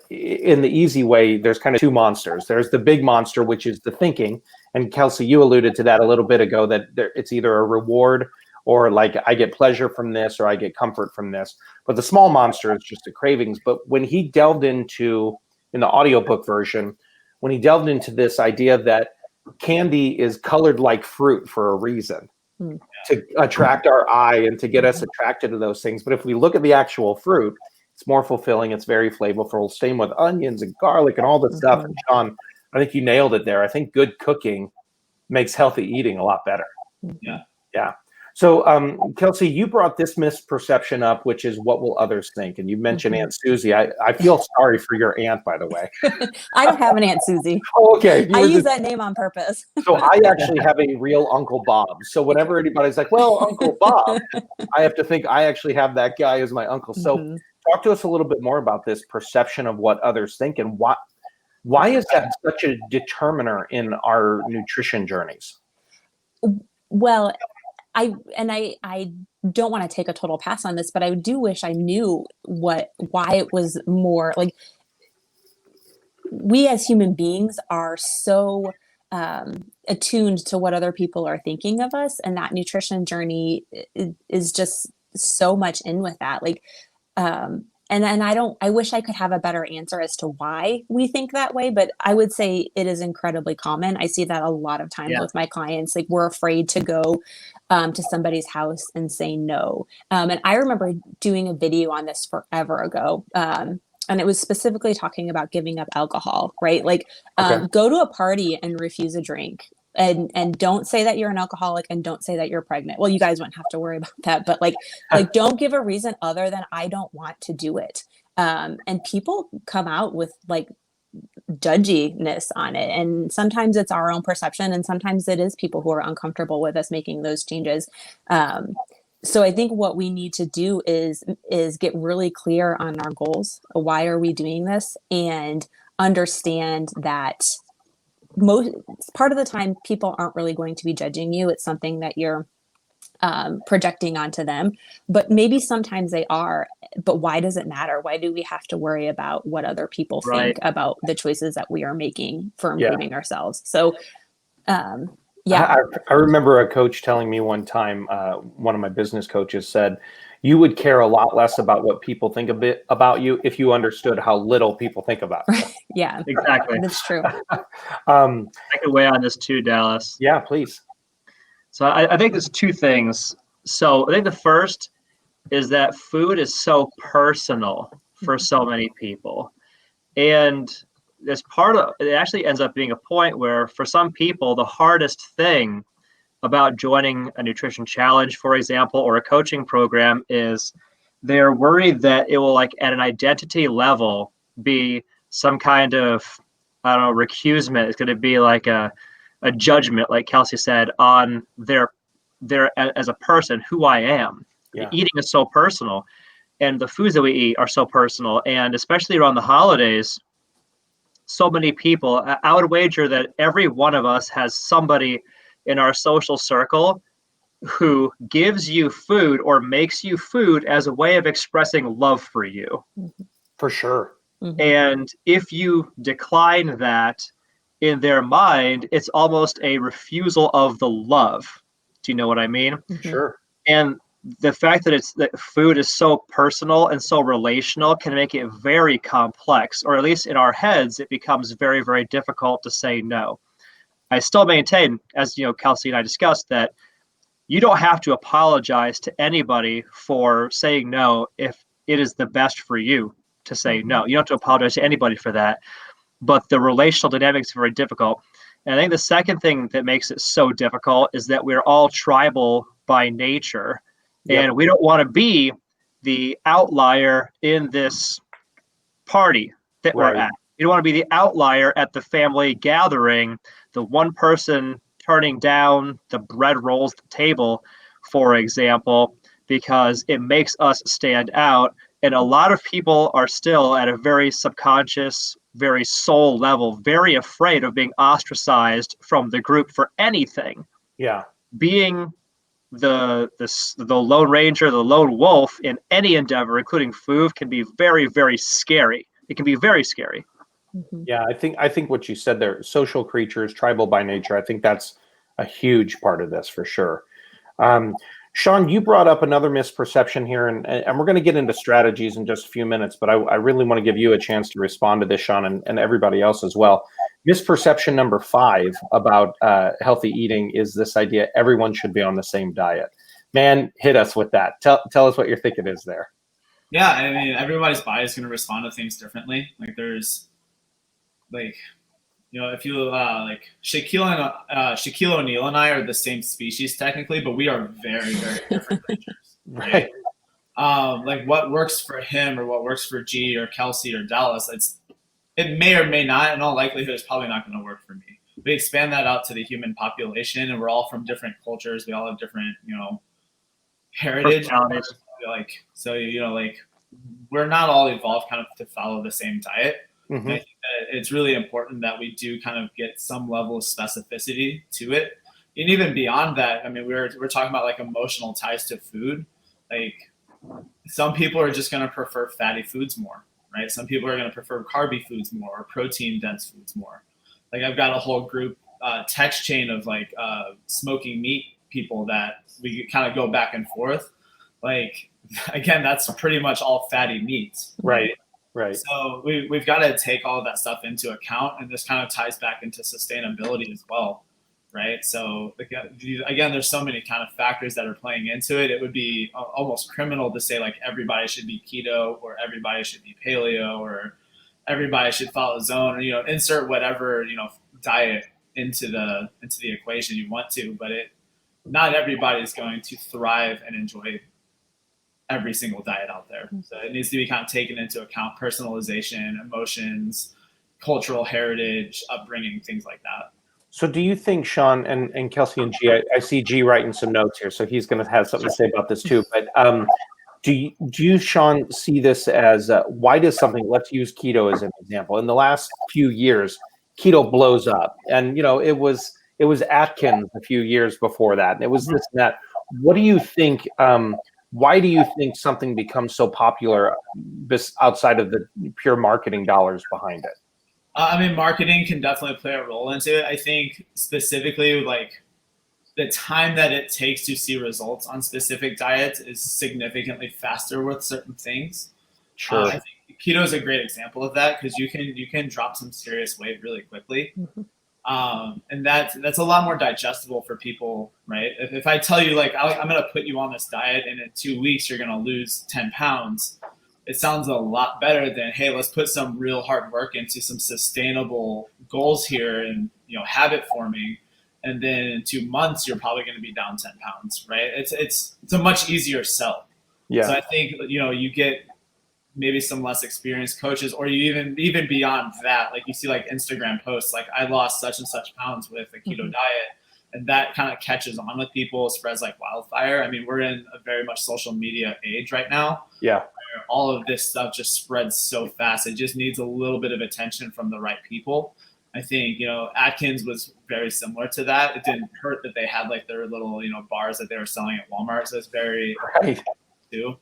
in the easy way, there's kind of 2 monsters. There's the big monster, which is the thinking. And Kelsey, you alluded to that a little bit ago, that it's either a reward or like I get pleasure from this or I get comfort from this. But the small monster is just the cravings. But when he delved into, in the audiobook version, when he delved into this idea that candy is colored like fruit for a reason, to attract our eye and to get us attracted to those things. But if we look at the actual fruit, it's more fulfilling. It's very flavorful. Same with onions and garlic and all this stuff. And Shawn, I think you nailed it there. I think good cooking makes healthy eating a lot better. Yeah. Yeah. So, Kelsey, you brought this misperception up, which is what will others think? And you mentioned Aunt Susie. I feel sorry for your aunt, by the way. I don't have an Aunt Susie. Oh, okay. I use that name on purpose. So I actually have a real Uncle Bob. So whenever anybody's like, well, Uncle Bob, I have to think I actually have that guy as my uncle. So talk to us a little bit more about this perception of what others think, and why is that such a determiner in our nutrition journeys? Well, I don't want to take a total pass on this, but I do wish I knew why it was more like we as human beings are so attuned to what other people are thinking of us, and that nutrition journey is just so much in with that. Like I wish I could have a better answer as to why we think that way, but I would say it is incredibly common. I see that a lot of times with my clients. Like, we're afraid to go to somebody's house and say no. And I remember doing a video on this forever ago. And it was specifically talking about giving up alcohol, right? Like, go to a party and refuse a drink. And don't say that you're an alcoholic, and don't say that you're pregnant. Well, you guys wouldn't have to worry about that, but like don't give a reason other than I don't want to do it. And people come out with like judginess on it. And sometimes it's our own perception, and sometimes it is people who are uncomfortable with us making those changes. So I think what we need to do is get really clear on our goals. Why are we doing this? And understand that most part of the time people aren't really going to be judging you. It's something that you're projecting onto them, but maybe sometimes they are. But why does it matter? Why do we have to worry about what other people think about the choices that we are making for improving ourselves? So I remember a coach telling me one time, one of my business coaches said, you would care a lot less about what people think about you if you understood how little people think about you. Yeah, exactly. That's true. I could weigh on this too, Dallas. Yeah, please. So I think there's two things. So I think the first is that food is so personal for so many people. And as part of it, actually ends up being a point where for some people, the hardest thing about joining a nutrition challenge, for example, or a coaching program is they're worried that it will, like, at an identity level, be some kind of, I don't know, recusement. It's going to be like a judgment, like Kelsey said, on their as a person, who I am. Yeah. Eating is so personal, and the foods that we eat are so personal, and especially around the holidays, so many people, I would wager that every one of us has somebody in our social circle who gives you food or makes you food as a way of expressing love for you. For sure. Mm-hmm. And if you decline that, in their mind, it's almost a refusal of the love. Do you know what I mean? Mm-hmm. Sure. And the fact that food is so personal and so relational can make it very complex, or at least in our heads, it becomes very, very difficult to say no. I still maintain, as you know, Kelsey and I discussed, that you don't have to apologize to anybody for saying no if it is the best for you to say no. You don't have to apologize to anybody for that. But the relational dynamics are very difficult. And I think the second thing that makes it so difficult is that we're all tribal by nature. Yep. And we don't want to be the outlier in this party that we're at. You don't want to be the outlier at the family gathering, the one person turning down the bread rolls at the table, for example, because it makes us stand out. And a lot of people are still at a very subconscious, very soul level, very afraid of being ostracized from the group for anything. Yeah. Being the Lone Ranger, the lone wolf in any endeavor, including food, can be very, very scary. It can be very scary. Mm-hmm. Yeah, I think what you said there, social creatures, tribal by nature, I think that's a huge part of this for sure. Shawn, you brought up another misperception here, and we're going to get into strategies in just a few minutes, but I really want to give you a chance to respond to this, Shawn, and everybody else as well. Misperception number 5 about healthy eating is this idea everyone should be on the same diet. Man, hit us with that. Tell us what you're thinking is there. Yeah, I mean, everybody's body is going to respond to things differently. Like there's, like, you know, if you like Shaquille O'Neal and I are the same species technically, but we are very, very different creatures. Right. Like what works for him or what works for G or Kelsey or Dallas, it may or may not. In all likelihood, it's probably not going to work for me. We expand that out to the human population, and we're all from different cultures. We all have different, you know, heritage. Like, so, you know, like we're not all evolved kind of to follow the same diet. Mm-hmm. I think that it's really important that we do kind of get some level of specificity to it. And even beyond that, I mean, we're talking about like emotional ties to food. Like some people are just going to prefer fatty foods more, right? Some people are going to prefer carby foods more or protein dense foods more. Like I've got a whole group text chain of like smoking meat people that we kind of go back and forth. like, again, that's pretty much all fatty meats. Right. Right. So we've got to take all of that stuff into account, and this kind of ties back into sustainability as well, right? So again, there's so many kind of factors that are playing into it. It would be almost criminal to say like everybody should be keto or everybody should be paleo or everybody should follow zone, or, you know, insert whatever, you know, diet into the equation you want to, but not everybody is going to thrive and enjoy every single diet out there. So it needs to be kind of taken into account: personalization, emotions, cultural heritage, upbringing, things like that. So do you think, Shawn and Kelsey and G, I see G writing some notes here, so he's going to have something to say about this too. But do you, Shawn, see this as why does something? Let's use keto as an example. In the last few years, keto blows up, and you know it was Atkins a few years before that, and it was this and that. What do you think? Why do you think something becomes so popular outside of the pure marketing dollars behind it? I mean, marketing can definitely play a role into it. I think specifically, like, the time that it takes to see results on specific diets is significantly faster with certain things. Sure. I think keto is a great example of that, because you can drop some serious weight really quickly. And that's a lot more digestible for people, right? If I tell you, like, I'm going to put you on this diet and in 2 weeks you're going to lose 10 pounds, it sounds a lot better than, hey, let's put some real hard work into some sustainable goals here and, you know, habit forming. And then in 2 months, you're probably going to be down 10 pounds, right? It's a much easier sell. Yeah. So I think, you know, you get maybe some less experienced coaches, or you even beyond that, like you see like Instagram posts, like I lost such and such pounds with a keto diet, and that kind of catches on with people, spreads like wildfire. I mean, we're in a very much social media age right now. Yeah. Where all of this stuff just spreads so fast. It just needs a little bit of attention from the right people. I think, you know, Atkins was very similar to that. It didn't hurt that they had like their little, you know, bars that they were selling at Walmart. So it's very right too.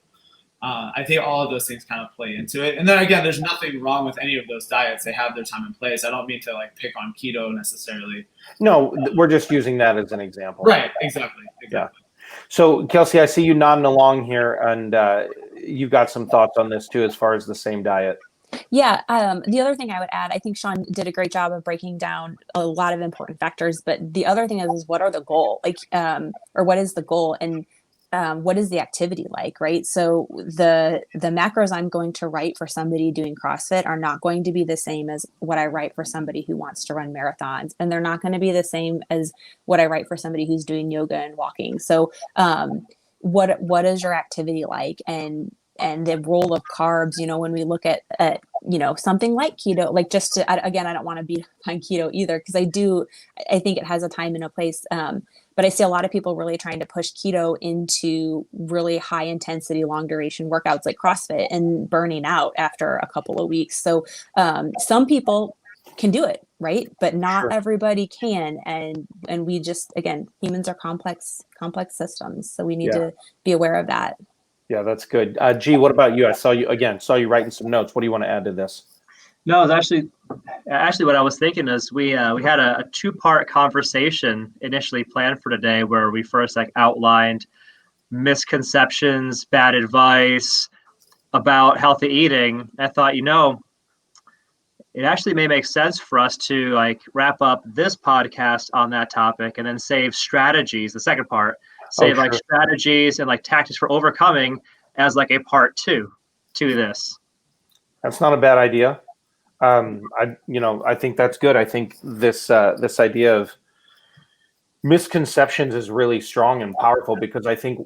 I think all of those things kind of play into it. And then again, there's nothing wrong with any of those diets. They have their time and place. I don't mean to like pick on keto necessarily. No, we're just using that as an example. Right. Exactly. Yeah. So Kelsey, I see you nodding along here, and you've got some thoughts on this too, as far as the same diet. Yeah. The other thing I would add, I think Shawn did a great job of breaking down a lot of important factors, but the other thing is what are the goal? Like, or what is the goal? And what is the activity like, right? So the macros I'm going to write for somebody doing CrossFit are not going to be the same as what I write for somebody who wants to run marathons. And they're not going to be the same as what I write for somebody who's doing yoga and walking. So what is your activity like? And the role of carbs, you know, when we look at you know, something like keto, like just to, again, I don't want to be on keto either, because I think it has a time and a place. But I see a lot of people really trying to push keto into really high intensity, long duration workouts like CrossFit and burning out after a couple of weeks. So some people can do it, right? But not everybody can. And we just, again, humans are complex systems. So we need to be aware of that. Yeah, that's good. G, what about you? I saw you writing some notes. What do you want to add to this? No, it's actually what I was thinking is we had a 2-part conversation initially planned for today, where we first like outlined misconceptions, bad advice about healthy eating. I thought, you know, it actually may make sense for us to like wrap up this podcast on that topic and then save strategies, the second part, like strategies and like tactics for overcoming as like a part 2 to this. That's not a bad idea. I think that's good. I think this idea of misconceptions is really strong and powerful, because I think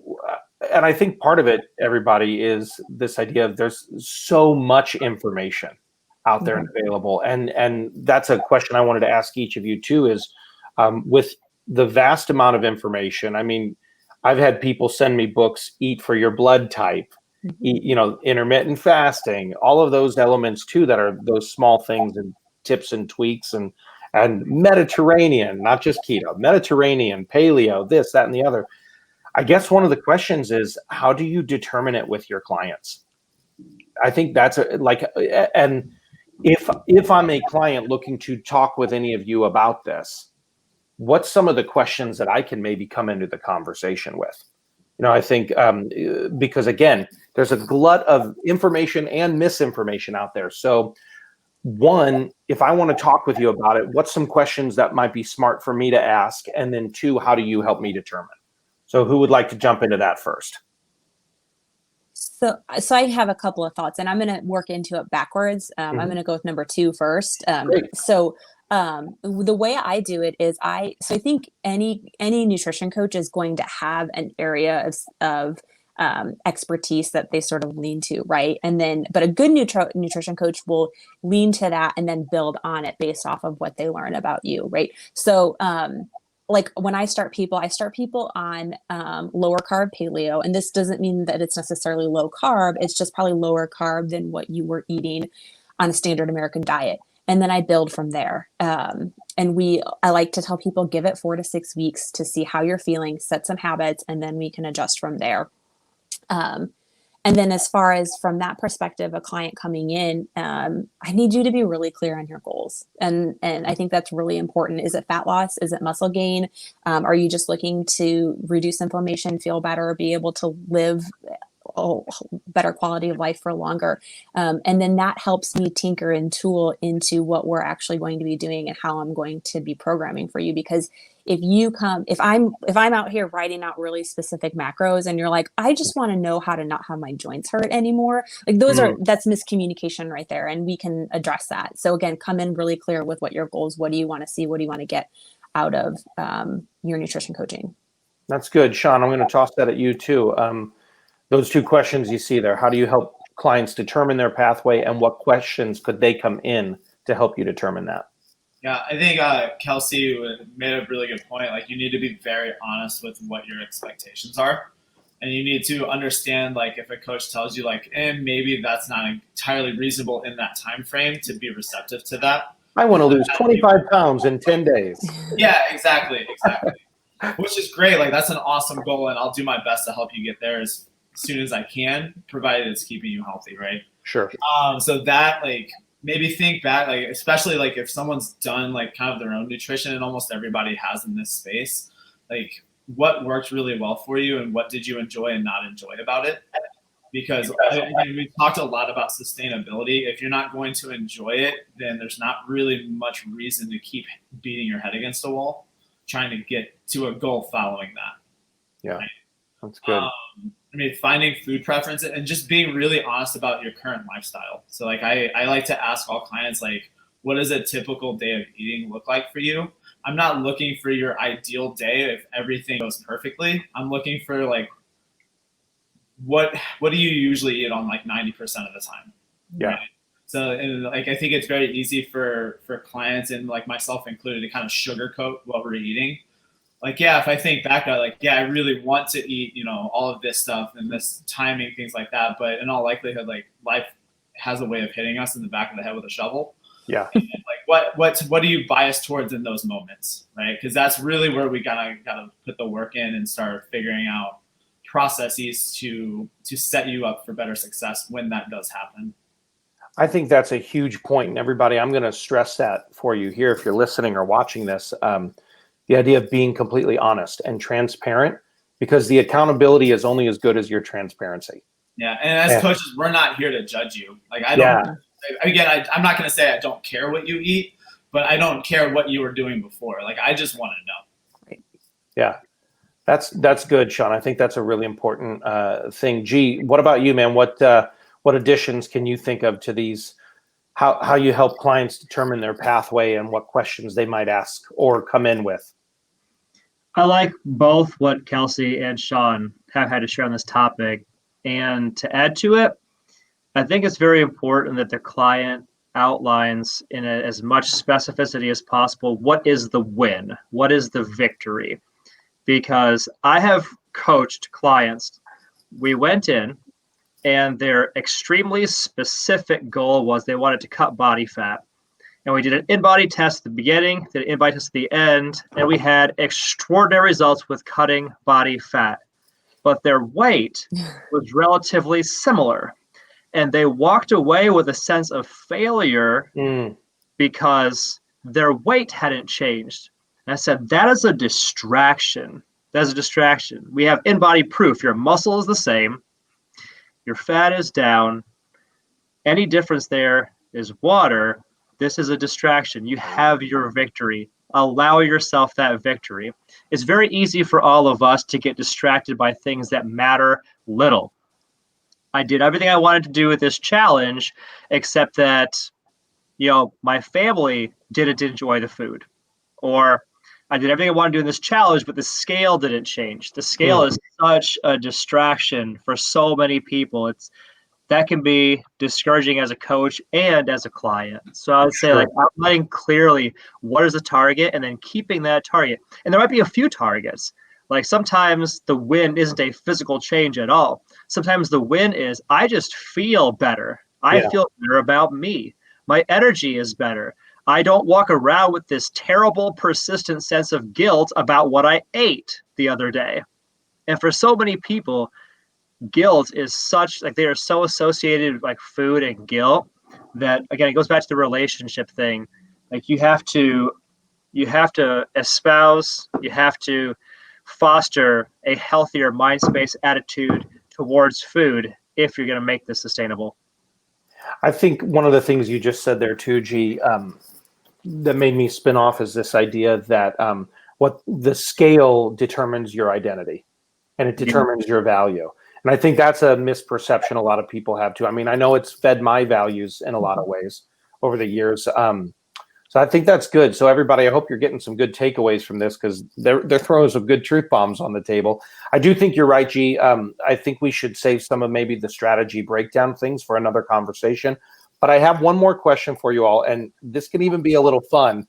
part of it, everybody, is this idea of there's so much information out there and available. And that's a question I wanted to ask each of you too, is with the vast amount of information. I mean, I've had people send me books, Eat for Your Blood Type, you know, intermittent fasting, all of those elements too, that are those small things and tips and tweaks, and Mediterranean, not just keto, Mediterranean, paleo, this, that, and the other. I guess one of the questions is, how do you determine it with your clients? I think that's and if I'm a client looking to talk with any of you about this, what's some of the questions that I can maybe come into the conversation with? I think because again, there's a glut of information and misinformation out there. So one, if I want to talk with you about it, what's some questions that might be smart for me to ask? And then two, how do you help me determine? So who would like to jump into that first? So I have a couple of thoughts, and I'm going to work into it backwards. I'm going to go with number 2 first. The way I do it is I think any nutrition coach is going to have an area of expertise that they sort of lean to, right? And then, but a good nutrition coach will lean to that and then build on it based off of what they learn about you, right? So, like when I start people on lower carb paleo, and this doesn't mean that it's necessarily low carb. It's just probably lower carb than what you were eating on a standard American diet. And then I build from there. I like to tell people, give it 4 to 6 weeks to see how you're feeling, set some habits, and then we can adjust from there. And then as far as from that perspective, a client coming in, I need you to be really clear on your goals. And I think that's really important. Is it fat loss? Is it muscle gain? Are you just looking to reduce inflammation, feel better, be able to live better quality of life for longer? And then that helps me tinker and tool into what we're actually going to be doing and how I'm going to be programming for you. Because if I'm out here writing out really specific macros and you're like, I just want to know how to not have my joints hurt anymore, like that's miscommunication right there, and we can address that. So again, come in really clear with what your goals, what do you want to see, what do you want to get out of your nutrition coaching. That's good. Shawn, I'm going to toss that at you too. Those 2 questions you see there, how do you help clients determine their pathway, and what questions could they come in to help you determine that? Yeah, I think Kelsey made a really good point. Like, you need to be very honest with what your expectations are. And you need to understand, like, if a coach tells you, like, maybe that's not entirely reasonable in that time frame, to be receptive to that. I want to lose 25 pounds in 10 days. Yeah, exactly. Which is great. Like, that's an awesome goal, and I'll do my best to help you get there as soon as I can, provided it's keeping you healthy, right? Sure. So that, like, maybe think back, like, especially like if someone's done like kind of their own nutrition, and almost everybody has in this space, like, what worked really well for you and what did you enjoy and not enjoy about it? Because we talked a lot about sustainability. If you're not going to enjoy it, then there's not really much reason to keep beating your head against a wall trying to get to a goal following that. Yeah, right? That's good. Finding food preferences and just being really honest about your current lifestyle. So like I like to ask all clients, like, what does a typical day of eating look like for you? I'm not looking for your ideal day if everything goes perfectly. I'm looking for, like, what do you usually eat on, like, 90% of the time? Yeah. Right? So, and like, I think it's very easy for clients, and like myself included, to kind of sugarcoat what we're eating. Like, yeah, if I think back, I really want to eat, all of this stuff and this timing, things like that. But in all likelihood, like, life has a way of hitting us in the back of the head with a shovel. Yeah. And like, what do you bias towards in those moments, right? Because that's really where we gotta put the work in and start figuring out processes to set you up for better success when that does happen. I think that's a huge point. And everybody, I'm going to stress that for you here, if you're listening or watching this. The idea of being completely honest and transparent, because the accountability is only as good as your transparency. Yeah. And as coaches, we're not here to judge you. Like, I'm not going to say I don't care what you eat, but I don't care what you were doing before. Like, I just want to know. Right. Yeah. That's good, Shawn. I think that's a really important thing. G, what about you, man? What additions can you think of to these? How you help clients determine their pathway and what questions they might ask or come in with? I like both what Kelsey and Shawn have had to share on this topic. And to add to it, I think it's very important that the client outlines in as much specificity as possible what is the win, what is the victory. Because I have coached clients, we went in and their extremely specific goal was they wanted to cut body fat. And we did an in-body test at the beginning, did an in-body test at the end, and we had extraordinary results with cutting body fat. But their weight was relatively similar. And they walked away with a sense of failure because their weight hadn't changed. And I said, that is a distraction. That's a distraction. We have in-body proof. Your muscle is the same. Your fat is down. Any difference there is water. This is a distraction. You have your victory. Allow yourself that victory. It's very easy for all of us to get distracted by things that matter little. I did everything I wanted to do with this challenge, except that, my family didn't enjoy the food. Or I did everything I wanted to do in this challenge, but the scale didn't change. The scale is such a distraction for so many people. That can be discouraging as a coach and as a client. So I would say outlining clearly what is the target and then keeping that target. And there might be a few targets. Like sometimes the win isn't a physical change at all. Sometimes the win is I just feel better. I feel better about me. My energy is better. I don't walk around with this terrible, persistent sense of guilt about what I ate the other day. And for so many people, guilt is such, they are so associated with food and guilt that, again, it goes back to the relationship thing. You have to espouse, you have to foster a healthier mind space attitude towards food if you're going to make this sustainable. I think one of the things you just said there too, G, that made me spin off is this idea that what the scale determines your identity and it determines your value. And I think that's a misperception a lot of people have too. I mean, I know it's fed my values in a lot of ways over the years. So I think that's good. So everybody, I hope you're getting some good takeaways from this because they're throwing some good truth bombs on the table. I do think you're right, G. I think we should save some of maybe the strategy breakdown things for another conversation. But I have one more question for you all, and this can even be a little fun.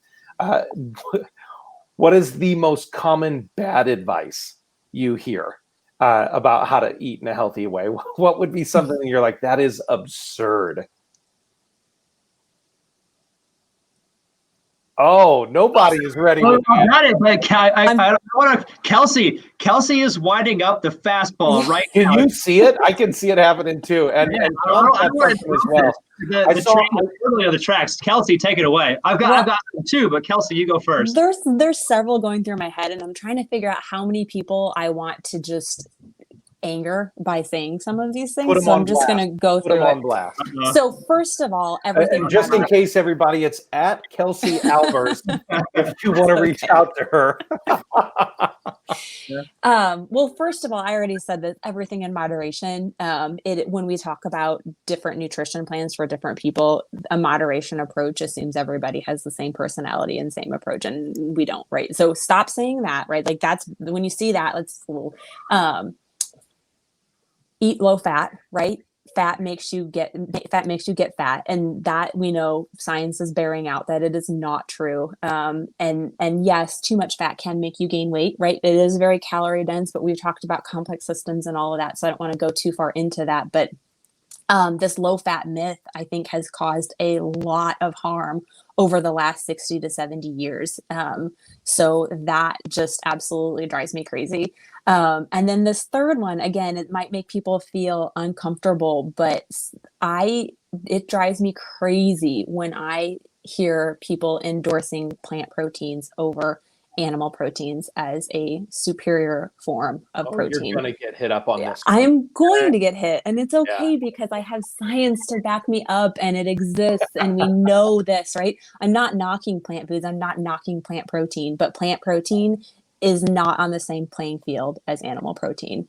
What is the most common bad advice you hear about how to eat in a healthy way? What would be something that you're like, that is absurd? Oh, nobody is ready. I got it, but I want to. Kelsey is winding up the fastball right now. Can you see it? I can see it happening too. And Shawn's got something as well. The train is literally on the tracks. Kelsey, take it away. I've got them too, but Kelsey, you go first. There's several going through my head, and I'm trying to figure out how many people I want to just anger by saying some of these things. So I'm just going to go through it. Blast. So first of all, everything. Just in case, everybody, it's at Kelsey Albers if you want to reach out to her. Well, first of all, I already said that everything in moderation. When we talk about different nutrition plans for different people, a moderation approach assumes everybody has the same personality and same approach, and we don't, right? So stop saying that, right? Like that's when you see that, let's eat low fat, right? Fat makes you get fat, and that we know science is bearing out that it is not true. And yes, too much fat can make you gain weight, right? It is very calorie dense, but we've talked about complex systems and all of that, so I don't want to go too far into that. But this low fat myth, I think, has caused a lot of harm over the last 60 to 70 years. So that just absolutely drives me crazy. And then this third one, again, it might make people feel uncomfortable, but it drives me crazy when I hear people endorsing plant proteins over animal proteins as a superior form of protein. You're going to get hit up on this. I'm going to get hit, and it's okay because I have science to back me up, and it exists, and we know this, right? I'm not knocking plant foods. I'm not knocking plant protein, but plant protein is not on the same playing field as animal protein.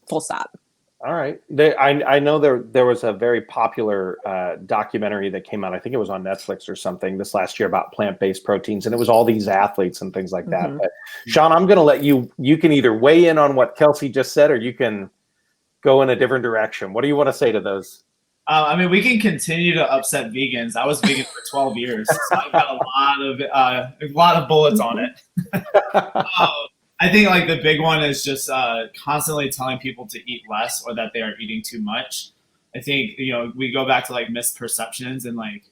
Full stop. All right. I know there was a very popular documentary that came out. I think it was on Netflix or something this last year about plant-based proteins, and it was all these athletes and things like that. But Shawn, I'm going to let you can either weigh in on what Kelsey just said, or you can go in a different direction. What do you want to say to those? I mean, we can continue to upset vegans. I was vegan for 12 years, so I've got a lot of bullets on it. I think like the big one is just constantly telling people to eat less or that they are eating too much. I think, we go back to like misperceptions and like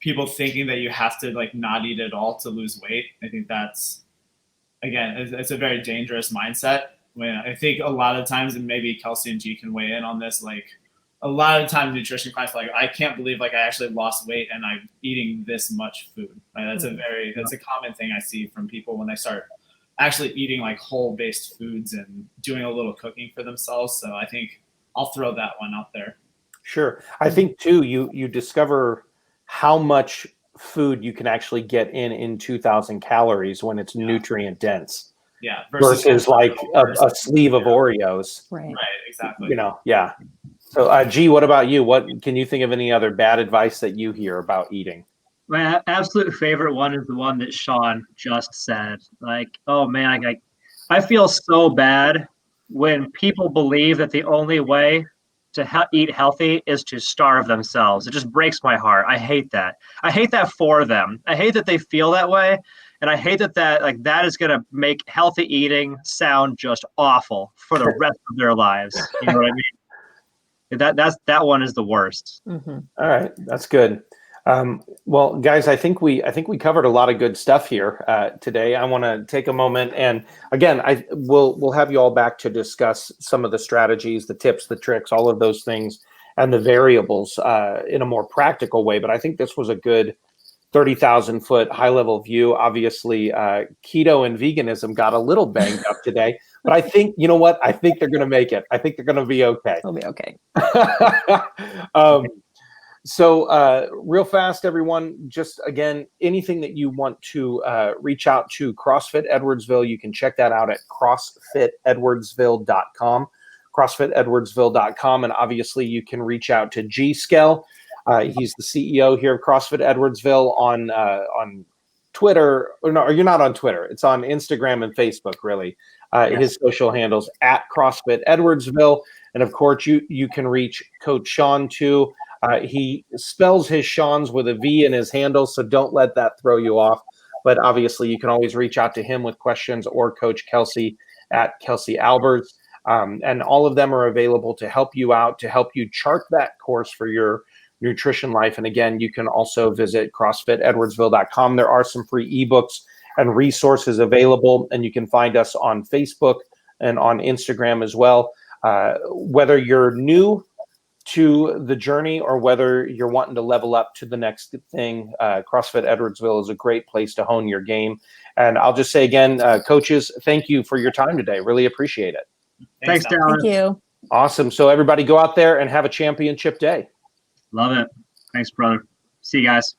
people thinking that you have to like not eat at all to lose weight. I think that's, again, it's a very dangerous mindset. When I think a lot of times, and maybe Kelsey and G can weigh in on this, like a lot of times nutrition clients are like, I can't believe like I actually lost weight and I'm eating this much food. Right? That's a common thing I see from people when they start actually eating like whole based foods and doing a little cooking for themselves. So I think I'll throw that one out there. Sure. I think too, you discover how much food you can actually get in 2,000 calories when it's nutrient dense. Yeah. Versus like a sleeve of Oreos. Right. Right. Exactly. You know, yeah. So, G, what about you? What can you think of any other bad advice that you hear about eating? My absolute favorite one is the one that Shawn just said. Like, oh man, I feel so bad when people believe that the only way to eat healthy is to starve themselves. It just breaks my heart. I hate that. I hate that for them. I hate that they feel that way, and I hate that is going to make healthy eating sound just awful for the rest of their lives. You know what I mean? That one is the worst. Mm-hmm. All right, that's good. Well, guys, I think we covered a lot of good stuff here today. I want to take a moment, and again, we'll have you all back to discuss some of the strategies, the tips, the tricks, all of those things, and the variables in a more practical way. But I think this was a good 30,000-foot high-level view. Obviously, keto and veganism got a little banged up today, but I think, you know what? I think they're going to make it. I think they're going to be okay. It'll be okay. So real fast, everyone, just again, anything that you want to reach out to CrossFit Edwardsville, you can check that out at CrossFitEdwardsville.com, CrossFitEdwardsville.com. And obviously you can reach out to G Skell. He's the CEO here of CrossFit Edwardsville on Twitter. Or no, you're not on Twitter. It's on Instagram and Facebook, really. Yes. His social handles at CrossFit Edwardsville. And of course, you can reach Coach Shawn too. He spells his Shawns with a V in his handle, so don't let that throw you off. But obviously, you can always reach out to him with questions, or Coach Kelsey at Kelsey Alberts. And all of them are available to help you out, to help you chart that course for your nutrition life. And again, you can also visit CrossFitEdwardsville.com. There are some free ebooks and resources available, and you can find us on Facebook and on Instagram as well. Whether you're new to the journey or whether you're wanting to level up to the next thing, CrossFit Edwardsville is a great place to hone your game. And I'll just say again, coaches, thank you for your time today. Really appreciate it. Thanks, Darren. Thank you. Awesome. So everybody go out there and have a championship day. Love it. Thanks, brother. See you guys.